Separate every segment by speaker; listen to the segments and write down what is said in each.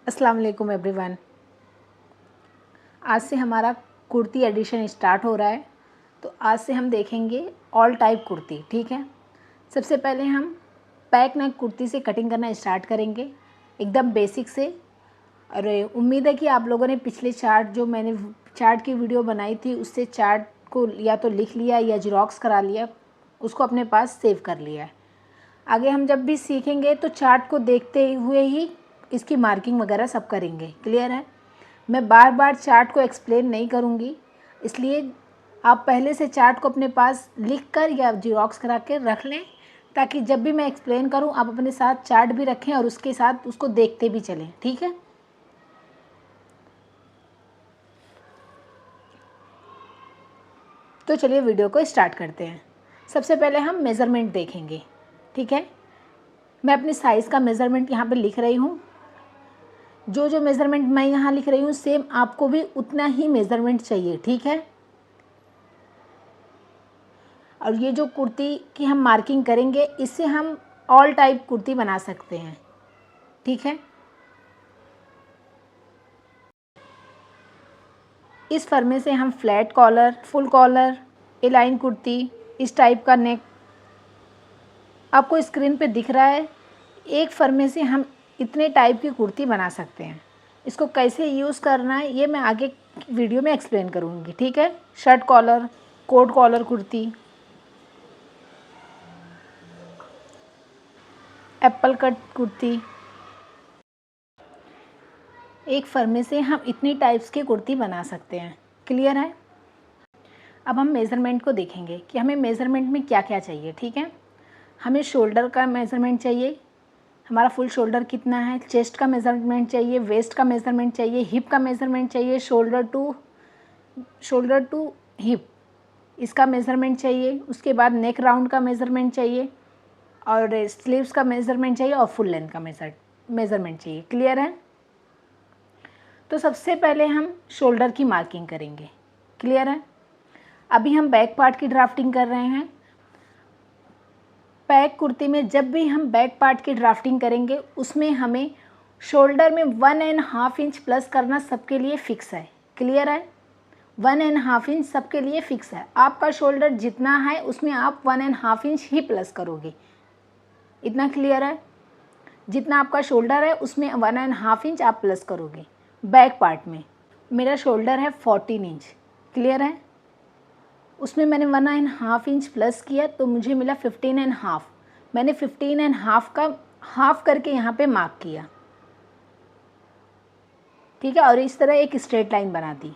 Speaker 1: अस्सलाम वालेकुम एवरीवन। आज से हमारा कुर्ती एडिशन स्टार्ट हो रहा है। तो आज से हम देखेंगे ऑल टाइप कुर्ती। ठीक है, सबसे पहले हम पैक नेक कुर्ती से कटिंग करना स्टार्ट करेंगे, एकदम बेसिक से। और उम्मीद है कि आप लोगों ने पिछले मैंने चार्ट की वीडियो बनाई थी उससे चार्ट को या तो लिख लिया या ज़ेरॉक्स करा लिया, उसको अपने पास सेव कर लिया है। आगे हम जब भी सीखेंगे तो चार्ट को देखते हुए ही इसकी मार्किंग वगैरह सब करेंगे। क्लियर है? मैं बार बार चार्ट को एक्सप्लेन नहीं करूँगी, इसलिए आप पहले से चार्ट को अपने पास लिख कर या ज़ेरॉक्स करा के रख लें, ताकि जब भी मैं एक्सप्लेन करूँ आप अपने साथ चार्ट भी रखें और उसके साथ उसको देखते भी चलें। ठीक है, तो चलिए वीडियो को स्टार्ट करते हैं। सबसे पहले हम मेज़रमेंट देखेंगे। ठीक है, मैं अपने साइज़ का मेज़रमेंट यहाँ पे लिख रही हूँ। जो मेज़रमेंट मैं यहाँ लिख रही हूँ सेम आपको भी उतना ही मेज़रमेंट चाहिए। ठीक है, और ये जो कुर्ती की हम मार्किंग करेंगे इससे हम ऑल टाइप कुर्ती बना सकते हैं। ठीक है, इस फर्मे से हम flat collar, full collar, A line kurti, इस टाइप का नेक आपको स्क्रीन पे दिख रहा है। एक फर्मे से हम इतने टाइप की कुर्ती बना सकते हैं। इसको कैसे यूज़ करना है ये मैं आगे वीडियो में एक्सप्लेन करूँगी। ठीक है, shirt collar, coat collar kurti, apple cut kurti, एक फर्मे से हम इतनी टाइप्स की कुर्ती बना सकते हैं। क्लियर है? अब हम मेज़रमेंट को देखेंगे कि हमें मेज़रमेंट में क्या क्या चाहिए। ठीक है, हमें शोल्डर का मेज़रमेंट चाहिए, हमारा फुल शोल्डर कितना है, चेस्ट का मेज़रमेंट चाहिए, वेस्ट का मेज़रमेंट चाहिए, हिप का मेज़रमेंट चाहिए, शोल्डर टू हिप इसका मेज़रमेंट चाहिए, उसके बाद नेक राउंड का मेज़रमेंट चाहिए और स्लीव्स का मेज़रमेंट चाहिए और फुल लेंथ का मेज़रमेंट चाहिए। क्लियर है? तो सबसे पहले हम शोल्डर की मार्किंग करेंगे। क्लियर है? अभी हम बैक पार्ट की ड्राफ्टिंग कर रहे हैं। पैक कुर्ती में जब भी हम बैक पार्ट की ड्राफ्टिंग करेंगे उसमें हमें शोल्डर में 1.5 इंच प्लस करना सबके लिए फ़िक्स है। क्लियर है? 1.5 इंच सबके लिए फ़िक्स है। आपका शोल्डर जितना है उसमें आप 1.5 इंच ही प्लस करोगे। इतना क्लियर है? जितना आपका शोल्डर है उसमें 1.5 इंच आप प्लस करोगे। बैक पार्ट में मेरा शोल्डर है 14 इंच। क्लियर है? उसमें मैंने 1.5 इंच प्लस किया तो मुझे मिला 15.5। मैंने 15.5 का हाफ करके यहाँ पे मार्क किया। ठीक है, और इस तरह एक स्ट्रेट लाइन बना दी।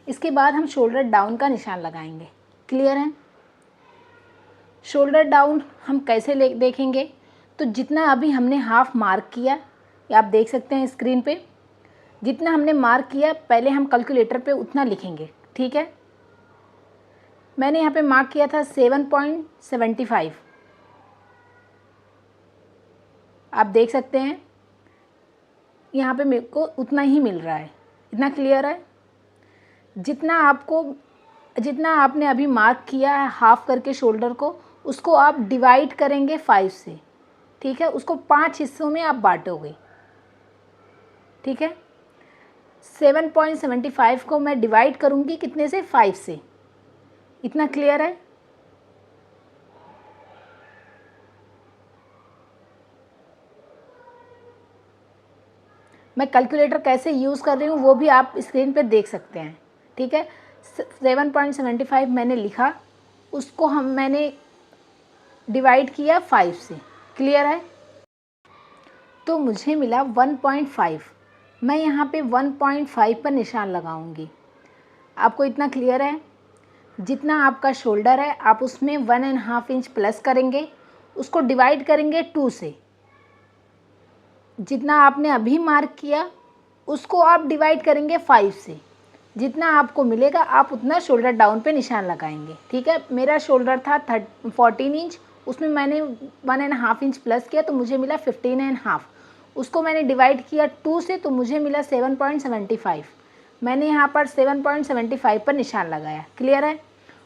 Speaker 1: इसके बाद हम शोल्डर डाउन का निशान लगाएंगे। क्लियर है? शोल्डर डाउन हम कैसे देखेंगे, तो जितना अभी हमने हाफ मार्क किया ये आप देख सकते हैं स्क्रीन पे, जितना हमने मार्क किया पहले हम कैलकुलेटर पे उतना लिखेंगे। ठीक है, मैंने यहाँ पे मार्क किया था 7.75। आप देख सकते हैं यहाँ पे मेरे को उतना ही मिल रहा है। इतना क्लियर है? जितना आपने अभी मार्क किया है हाफ करके शोल्डर को, उसको आप डिवाइड करेंगे 5 से। ठीक है, उसको 5 हिस्सों में आप बांटोगे। ठीक है, 7.75 को मैं डिवाइड करूँगी कितने से, 5 से। इतना क्लियर है? मैं कैलकुलेटर कैसे यूज़ कर रही हूँ वो भी आप स्क्रीन पे देख सकते हैं। ठीक है, 7.75 मैंने लिखा, उसको मैंने डिवाइड किया 5 से। क्लियर है? तो मुझे मिला 1.5। मैं यहाँ पे 1.5 पर निशान लगाऊंगी। आपको इतना क्लियर है? जितना आपका शोल्डर है आप उसमें 1.5 इंच प्लस करेंगे, उसको डिवाइड करेंगे 2 से। जितना आपने अभी मार्क किया उसको आप डिवाइड करेंगे 5 से। जितना आपको मिलेगा आप उतना शोल्डर डाउन पे निशान लगाएंगे। ठीक है, मेरा शोल्डर था 14 इंच, उसमें मैंने 1.5 इंच प्लस किया तो मुझे मिला 15.5। उसको मैंने डिवाइड किया 2 से तो मुझे मिला 7.75। मैंने यहाँ पर 7.75 पर निशान लगाया, क्लियर है।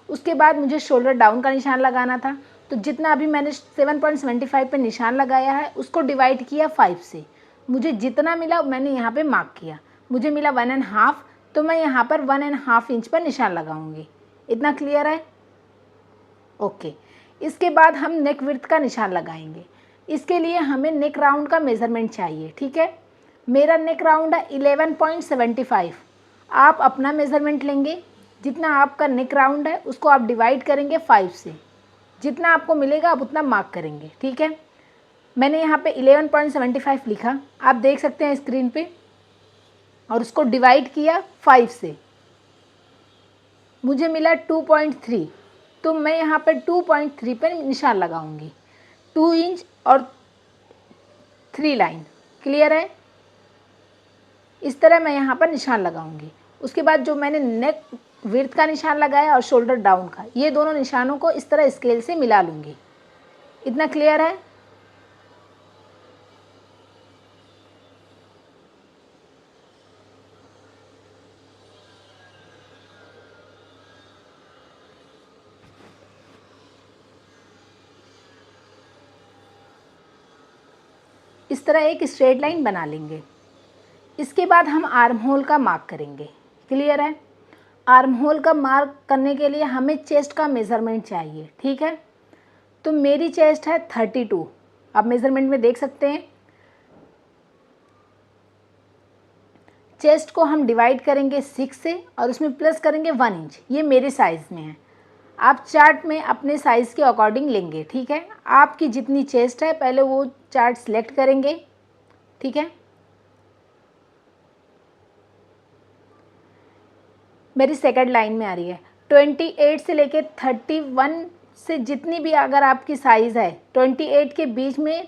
Speaker 1: उसके बाद मुझे शोल्डर डाउन का निशान लगाना था, तो जितना अभी मैंने 7.75 पर निशान लगाया है उसको डिवाइड किया 5 से। मुझे जितना मिला मैंने यहाँ पे मार्क किया, मुझे मिला 1.5, तो मैं यहाँ पर 1.5 इंच पर निशान लगाऊंगी। इतना क्लियर है, ओके। इसके बाद हम नेक विड्थ का निशान लगाएंगे। इसके लिए हमें नेक राउंड का मेज़रमेंट चाहिए, ठीक है। मेरा नेक राउंड है 11.75। आप अपना मेज़रमेंट लेंगे, जितना आपका नेक राउंड है उसको आप डिवाइड करेंगे 5 से, जितना आपको मिलेगा आप उतना मार्क करेंगे, ठीक है। मैंने यहाँ पे 11.75 लिखा, आप देख सकते हैं स्क्रीन पे, और उसको डिवाइड किया 5 से, मुझे मिला 2.3। तो मैं यहाँ पर 2.3 पर निशान लगाऊंगी, 2 इंच और 3 लाइन, क्लियर है। इस तरह मैं यहाँ पर निशान लगाऊंगी। उसके बाद जो मैंने नेक विड्थ का निशान लगाया और शोल्डर डाउन का, ये दोनों निशानों को इस तरह स्केल से मिला लूँगी। इतना क्लियर है। इस तरह एक स्ट्रेट लाइन बना लेंगे। इसके बाद हम आर्म होल का मार्क करेंगे, क्लियर है। आर्म होल का मार्क करने के लिए हमें चेस्ट का मेज़रमेंट चाहिए, ठीक है। तो मेरी चेस्ट है 32, आप मेज़रमेंट में देख सकते हैं। चेस्ट को हम डिवाइड करेंगे 6 से और उसमें प्लस करेंगे 1 इंच, ये मेरे साइज़ में है। आप चार्ट में अपने साइज़ के अकॉर्डिंग लेंगे, ठीक है। आपकी जितनी चेस्ट है पहले वो चार्ट सिलेक्ट करेंगे, ठीक है। मेरी सेकंड लाइन में आ रही है 28 से लेके 31 से, जितनी भी अगर आपकी साइज़ है 28 के बीच में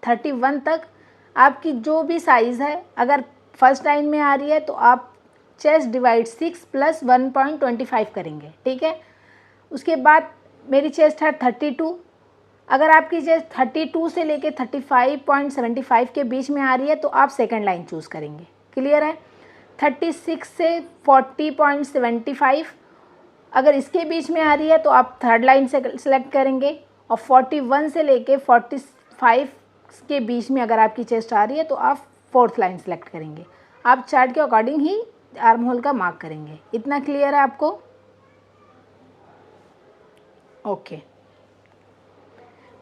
Speaker 1: 31 तक आपकी जो भी साइज़ है, अगर फर्स्ट लाइन में आ रही है तो आप चेस्ट डिवाइड 6 प्लस 1.25 करेंगे, ठीक है। उसके बाद मेरी चेस्ट है 32, अगर आपकी चेस्ट 32 से लेके 35.75 के बीच में आ रही है तो आप सेकंड लाइन चूज़ करेंगे, क्लियर है। 36 से 40.75 अगर इसके बीच में आ रही है तो आप थर्ड लाइन से सेलेक्ट करेंगे, और 41 से लेके 45 के बीच में अगर आपकी चेस्ट आ रही है तो आप फोर्थ लाइन सेलेक्ट करेंगे। आप चार्ट के अकॉर्डिंग ही आर्म होल का मार्क करेंगे। इतना क्लियर है आपको, ओके।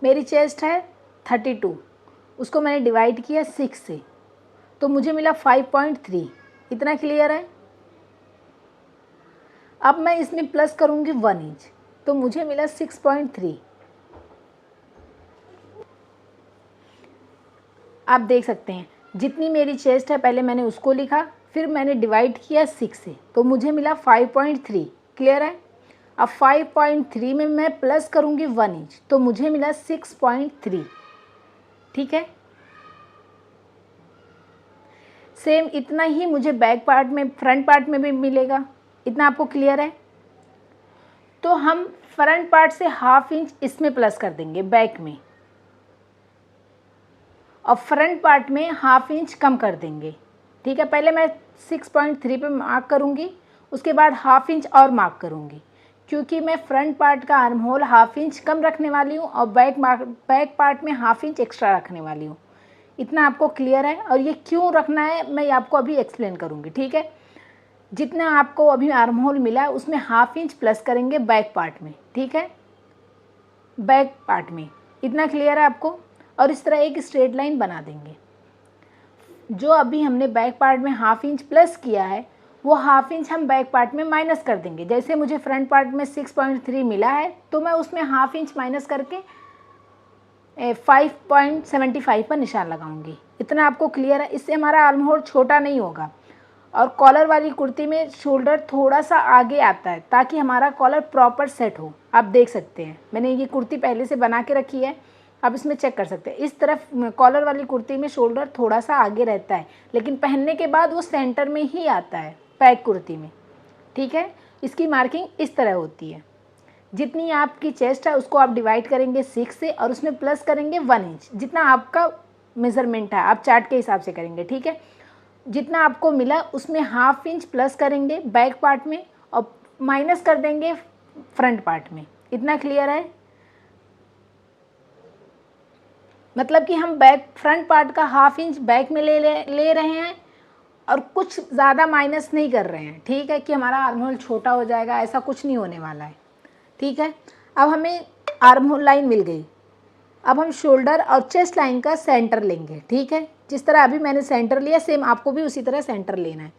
Speaker 1: मेरी चेस्ट है 32, उसको मैंने डिवाइड किया 6 से, तो मुझे मिला 5.3। इतना क्लियर है। अब मैं इसमें प्लस करूँगी 1 इंच, तो मुझे मिला 6.3। आप देख सकते हैं जितनी मेरी चेस्ट है पहले मैंने उसको लिखा, फिर मैंने डिवाइड किया 6 से, तो मुझे मिला 5.3, क्लियर है। अब 5.3 में मैं प्लस करूँगी 1 इंच, तो मुझे मिला 6.3, ठीक है। सेम इतना ही मुझे बैक पार्ट में, फ्रंट पार्ट में भी मिलेगा। इतना आपको क्लियर है। तो हम फ्रंट पार्ट से 1/2 इंच इसमें प्लस कर देंगे बैक में, और फ्रंट पार्ट में 1/2 इंच कम कर देंगे, ठीक है। पहले मैं 6.3 पे मार्क करूँगी, उसके बाद 1/2 इंच और मार्क करूँगी, क्योंकि मैं फ्रंट पार्ट का आर्म होल 1/2 इंच कम रखने वाली हूँ और बैक पार्ट में 1/2 इंच एक्स्ट्रा रखने वाली हूँ। इतना आपको क्लियर है। और ये क्यों रखना है मैं आपको अभी एक्सप्लेन करूँगी, ठीक है। जितना आपको अभी आर्म होल मिला है उसमें 1/2 इंच प्लस करेंगे बैक पार्ट में, ठीक है, बैक पार्ट में। इतना क्लियर है आपको। और इस तरह एक स्ट्रेट लाइन बना देंगे। जो अभी हमने बैक पार्ट में 1/2 इंच प्लस किया है वो 1/2 इंच हम बैक पार्ट में माइनस कर देंगे। जैसे मुझे फ्रंट पार्ट में 6.3 मिला है तो मैं उसमें 1/2 इंच माइनस करके 5.75 पर निशान लगाऊंगी। इतना आपको क्लियर है। इससे हमारा आर्म होल छोटा नहीं होगा। और कॉलर वाली कुर्ती में शोल्डर थोड़ा सा आगे आता है ताकि हमारा कॉलर प्रॉपर सेट हो। आप देख सकते हैं मैंने ये कुर्ती पहले से बना के रखी है, आप इसमें चेक कर सकते हैं। इस तरफ कॉलर वाली कुर्ती में शोल्डर थोड़ा सा आगे रहता है, लेकिन पहनने के बाद वो सेंटर में ही आता है पैक कुर्ती में, ठीक है। इसकी मार्किंग इस तरह होती है। जितनी आपकी चेस्ट है उसको आप डिवाइड करेंगे 6 से और उसमें प्लस करेंगे 1 इंच, जितना आपका मेज़रमेंट है आप चार्ट के हिसाब से करेंगे, ठीक है। जितना आपको मिला उसमें हाफ इंच प्लस करेंगे बैक पार्ट में और माइनस कर देंगे फ्रंट पार्ट में। इतना क्लियर है? मतलब कि हम बैक फ्रंट पार्ट का हाफ इंच बैक में ले रहे हैं और कुछ ज़्यादा माइनस नहीं कर रहे हैं, ठीक है, कि हमारा आर्म होल छोटा हो जाएगा, ऐसा कुछ नहीं होने वाला है, ठीक है। अब हमें आर्म होल लाइन मिल गई। अब हम शोल्डर और चेस्ट लाइन का सेंटर लेंगे, ठीक है। जिस तरह अभी मैंने सेंटर लिया सेम आपको भी उसी तरह सेंटर लेना है।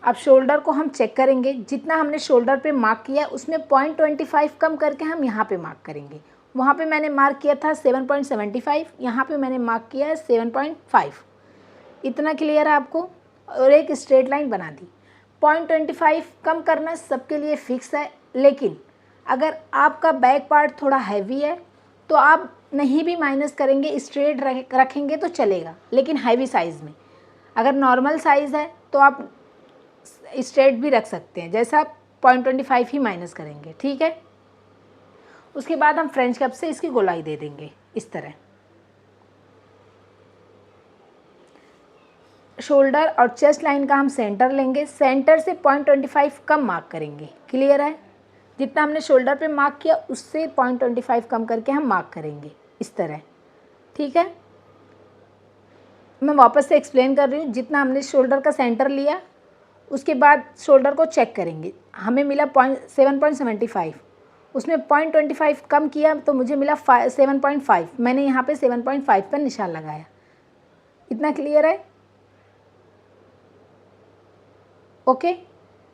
Speaker 1: अब शोल्डर को हम चेक करेंगे, जितना हमने शोल्डर पे मार्क किया उसमें 0.25 कम करके हम यहाँ पे मार्क करेंगे। वहाँ पे मैंने मार्क किया था 7.75, यहाँ पे मैंने मार्क किया है 7.5। इतना क्लियर है आपको? और एक स्ट्रेट लाइन बना दी। 0.25 कम करना सबके लिए फिक्स है, लेकिन अगर आपका बैक पार्ट थोड़ा हैवी है तो आप नहीं भी माइनस करेंगे, स्ट्रेट रखेंगे तो चलेगा, लेकिन हैवी साइज़ में। अगर नॉर्मल साइज़ है तो आप स्ट्रेट भी रख सकते हैं, जैसा 0.25 ही माइनस करेंगे, ठीक है। उसके बाद हम फ्रेंच कप से इसकी गोलाई दे देंगे इस तरह। शोल्डर और चेस्ट लाइन का हम सेंटर लेंगे, सेंटर से 0.25 कम मार्क करेंगे। क्लियर है? जितना हमने शोल्डर पे मार्क किया उससे 0.25 कम करके हम मार्क करेंगे इस तरह, ठीक है। मैं वापस से एक्सप्लेन कर रही हूँ। जितना हमने शोल्डर का सेंटर लिया उसके बाद शोल्डर को चेक करेंगे, हमें मिला 7.75, उसमें 0.25 कम किया तो मुझे मिला 7.5। मैंने यहाँ पे 7.5 का निशान लगाया। इतना क्लियर है? ओके,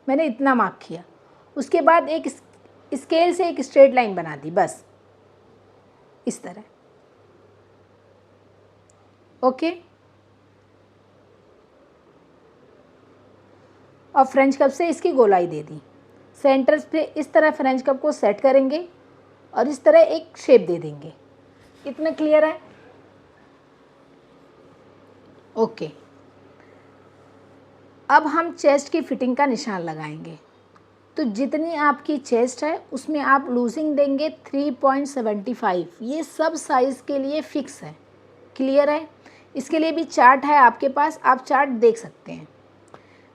Speaker 1: मैंने इतना मार्क किया। उसके बाद एक स्केल से एक स्ट्रेट लाइन बना दी, बस इस तरह। ओके, और फ्रेंच कप से इसकी गोलाई दे दी। सेंटर पे इस तरह फ्रेंच कप को सेट करेंगे और इस तरह एक शेप दे देंगे। इतना क्लियर है? ओके, अब हम चेस्ट की फिटिंग का निशान लगाएंगे। तो जितनी आपकी चेस्ट है उसमें आप लूजिंग देंगे 3.75। ये सब साइज़ के लिए फ़िक्स है। क्लियर है? इसके लिए भी चार्ट है आपके पास, आप चार्ट देख सकते हैं।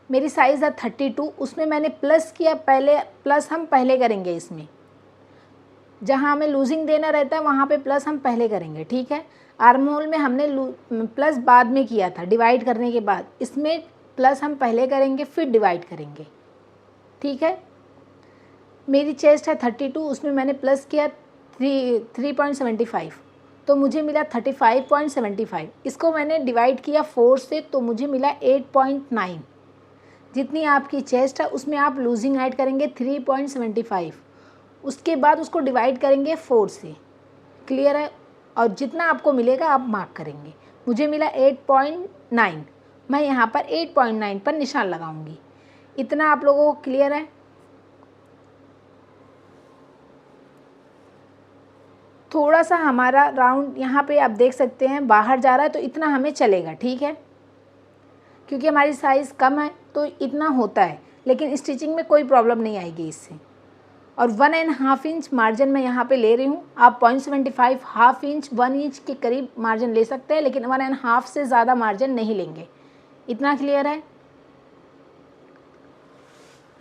Speaker 1: मेरी साइज़ है 32, उसमें मैंने प्लस किया, पहले प्लस हम पहले करेंगे। इसमें जहाँ हमें लूजिंग देना रहता है वहाँ पे प्लस हम पहले करेंगे, ठीक है। आर्म होल में हमने प्लस बाद में किया था डिवाइड करने के बाद, इसमें प्लस हम पहले करेंगे फिर डिवाइड करेंगे, ठीक है। मेरी चेस्ट है 32, उसमें मैंने प्लस किया 3.75, तो मुझे मिला 35.75। इसको मैंने डिवाइड किया 4 से तो मुझे मिला 8.9। जितनी आपकी चेस्ट है उसमें आप लूजिंग ऐड करेंगे 3.75, उसके बाद उसको डिवाइड करेंगे 4 से। क्लियर है? और जितना आपको मिलेगा आप मार्क करेंगे। मुझे मिला 8.9, मैं यहाँ पर 8.9 पर निशान लगाऊंगी। इतना आप लोगों को क्लियर है? थोड़ा सा हमारा राउंड यहाँ पे आप देख सकते हैं बाहर जा रहा है, तो इतना हमें चलेगा, ठीक है, क्योंकि हमारी साइज़ कम है तो इतना होता है, लेकिन स्टिचिंग में कोई प्रॉब्लम नहीं आएगी इससे। और 1.5 इंच मार्जिन मैं यहाँ पे ले रही हूँ। आप 0.75, हाफ इंच, 1 इंच के करीब मार्जिन ले सकते हैं, लेकिन 1.5 से ज़्यादा मार्जिन नहीं लेंगे। इतना क्लियर है?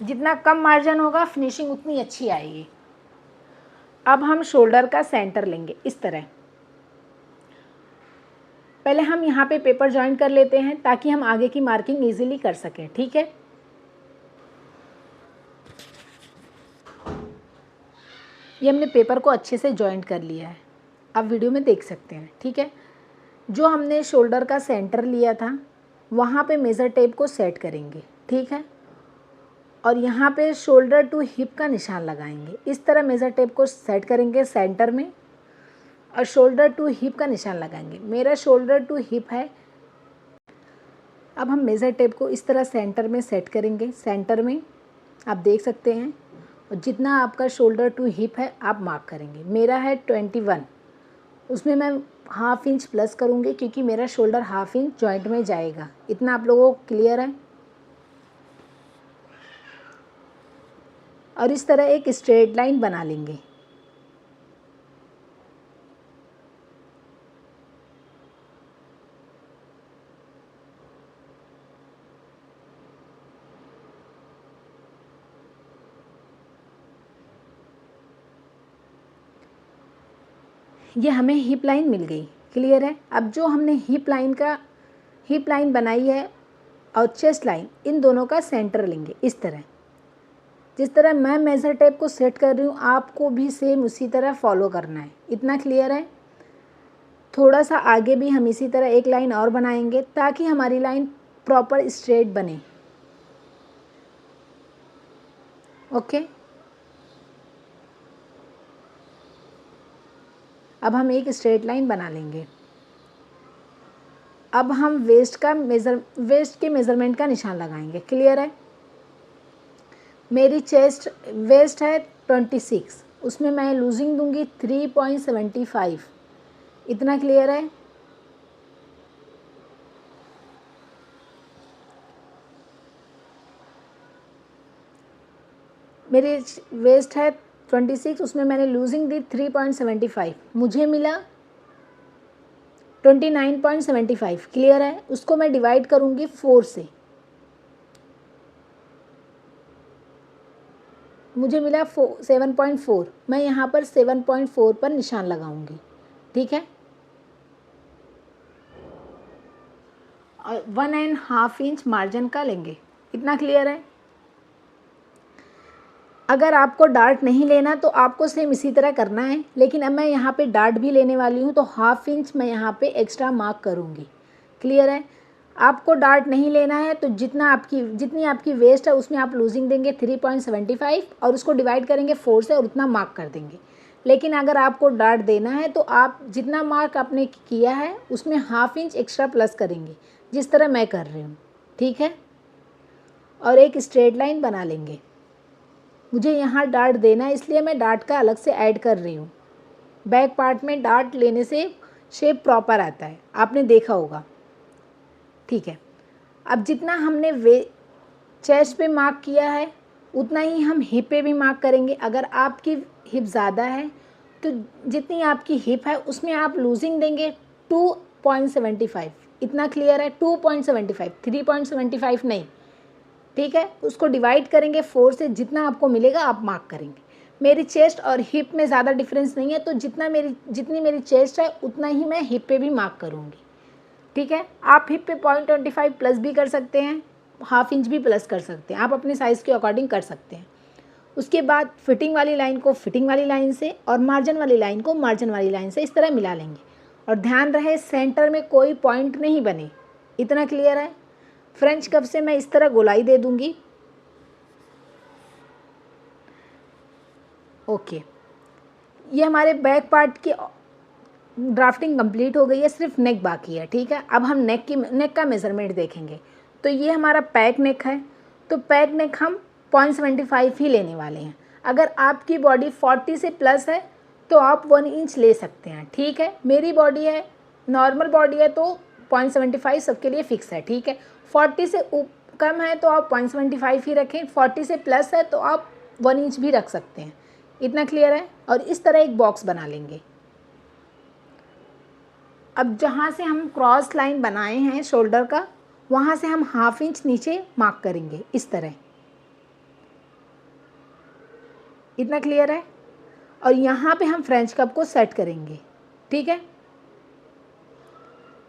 Speaker 1: जितना कम मार्जिन होगा फिनिशिंग उतनी अच्छी आएगी। अब हम शोल्डर का सेंटर लेंगे इस तरह। पहले हम यहाँ पे पेपर जॉइन कर लेते हैं ताकि हम आगे की मार्किंग इजीली कर सकें, ठीक है। ये हमने पेपर को अच्छे से जॉइंट कर लिया है, आप वीडियो में देख सकते हैं, ठीक है। जो हमने शोल्डर का सेंटर लिया था वहाँ पे मेज़र टेप को सेट करेंगे, ठीक है, और यहाँ पे शोल्डर टू हिप का निशान लगाएंगे। इस तरह मेज़र टेप को सेट करेंगे सेंटर में और शोल्डर टू हिप का निशान लगाएंगे। मेरा शोल्डर टू हिप है। अब हम मेज़र टेप को इस तरह सेंटर में सेट करेंगे, सेंटर में आप देख सकते हैं, और जितना आपका शोल्डर टू हिप है आप मार्क करेंगे। मेरा है 21, उसमें मैं हाफ इंच प्लस करूँगी क्योंकि मेरा शोल्डर हाफ इंच जॉइंट में जाएगा। इतना आप लोगों को क्लियर है? और इस तरह एक स्ट्रेट लाइन बना लेंगे। ये हमें हिप लाइन मिल गई, क्लियर है। अब जो हमने हिप लाइन बनाई है और चेस्ट लाइन, इन दोनों का सेंटर लेंगे इस तरह। जिस तरह मैं मेज़र टेप को सेट कर रही हूँ, आपको भी सेम उसी तरह फॉलो करना है। इतना क्लियर है। थोड़ा सा आगे भी हम इसी तरह एक लाइन और बनाएंगे ताकि हमारी लाइन प्रॉपर स्ट्रेट बने। ओके, अब हम एक स्ट्रेट लाइन बना लेंगे। अब हम वेस्ट के मेज़रमेंट का निशान लगाएंगे, क्लियर है। मेरी वेस्ट है 26, उसमें मैं लूजिंग दूंगी 3.75। इतना क्लियर है। मेरी वेस्ट है 26, उसमें मैंने लूजिंग दी 3.75, मुझे मिला 29.75, क्लियर है। उसको मैं डिवाइड करूंगी 4 से, मुझे मिला 7.4। मैं यहाँ पर 7.4 पर निशान लगाऊंगी, ठीक है। और 1.5 इंच मार्जिन का लेंगे। इतना क्लियर है। अगर आपको डार्ट नहीं लेना तो आपको सेम इसी तरह करना है, लेकिन अब मैं यहाँ पे डार्ट भी लेने वाली हूँ तो 1/2 इंच मैं यहाँ पे एक्स्ट्रा मार्क करूँगी, क्लियर है। आपको डार्ट नहीं लेना है तो जितनी आपकी वेस्ट है उसमें आप लूजिंग देंगे 3.75 और उसको डिवाइड करेंगे 4 से और उतना मार्क कर देंगे। लेकिन अगर आपको डार्ट देना है तो आप जितना मार्क आपने किया है उसमें 1/2 इंच एक्स्ट्रा प्लस करेंगे, जिस तरह मैं कर रही हूँ, ठीक है। और एक स्ट्रेट लाइन बना लेंगे। मुझे यहाँ डार्ट देना है इसलिए मैं डार्ट का अलग से ऐड कर रही हूँ। बैक पार्ट में डार्ट लेने से शेप प्रॉपर आता है, आपने देखा होगा, ठीक है। अब जितना हमने चेस्ट पे मार्क किया है उतना ही हम हिप पे भी मार्क करेंगे। अगर आपकी हिप ज़्यादा है तो जितनी आपकी हिप है उसमें आप लूजिंग देंगे 2.75। इतना क्लियर है। 2.75, 3.75 नहीं, ठीक है। उसको डिवाइड करेंगे 4 से, जितना आपको मिलेगा आप मार्क करेंगे। मेरी चेस्ट और हिप में ज़्यादा डिफरेंस नहीं है तो जितनी मेरी चेस्ट है उतना ही मैं हिप पे भी मार्क करूँगी, ठीक है। आप हिप पे 0.25 प्लस भी कर सकते हैं, 1/2 इंच भी प्लस कर सकते हैं, आप अपने साइज़ के अकॉर्डिंग कर सकते हैं। उसके बाद फिटिंग वाली लाइन को फिटिंग वाली लाइन से और मार्जिन वाली लाइन को मार्जिन वाली लाइन से इस तरह मिला लेंगे। और ध्यान रहे सेंटर में कोई पॉइंट नहीं बने। इतना क्लियर है। फ्रेंच कप से मैं इस तरह गोलाई दे दूंगी। ओके, ये हमारे बैक पार्ट की ड्राफ्टिंग कंप्लीट हो गई है, सिर्फ नेक बाकी है, ठीक है। अब हम नेक का मेज़रमेंट देखेंगे। तो ये हमारा पैक नेक है, तो पैक नेक हम 0.75 ही लेने वाले हैं। अगर आपकी बॉडी 40 से प्लस है तो आप 1 इंच ले सकते हैं, ठीक है। मेरी बॉडी है, नॉर्मल बॉडी है, तो 0.75 सबके लिए फिक्स है, ठीक है। 40 से कम है तो आप 0.75 ही रखें, 40 से प्लस है तो आप 1 इंच भी रख सकते हैं। इतना क्लियर है। और इस तरह एक बॉक्स बना लेंगे। अब जहाँ से हम क्रॉस लाइन बनाए हैं शोल्डर का, वहाँ से हम 1/2 इंच नीचे मार्क करेंगे इस तरह। इतना क्लियर है। और यहाँ पे हम फ्रेंच कप को सेट करेंगे, ठीक है।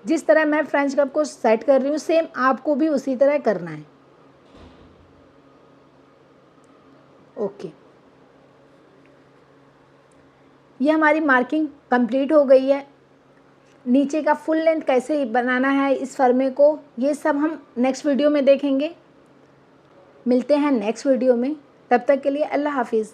Speaker 1: जिस तरह मैं फ्रेंच कप को सेट कर रही हूँ सेम आपको भी उसी तरह करना है। ओके, ये हमारी मार्किंग कंप्लीट हो गई है। नीचे का फुल लेंथ कैसे बनाना है इस फर्मे को, ये सब हम नेक्स्ट वीडियो में देखेंगे। मिलते हैं नेक्स्ट वीडियो में, तब तक के लिए अल्लाह हाफिज़।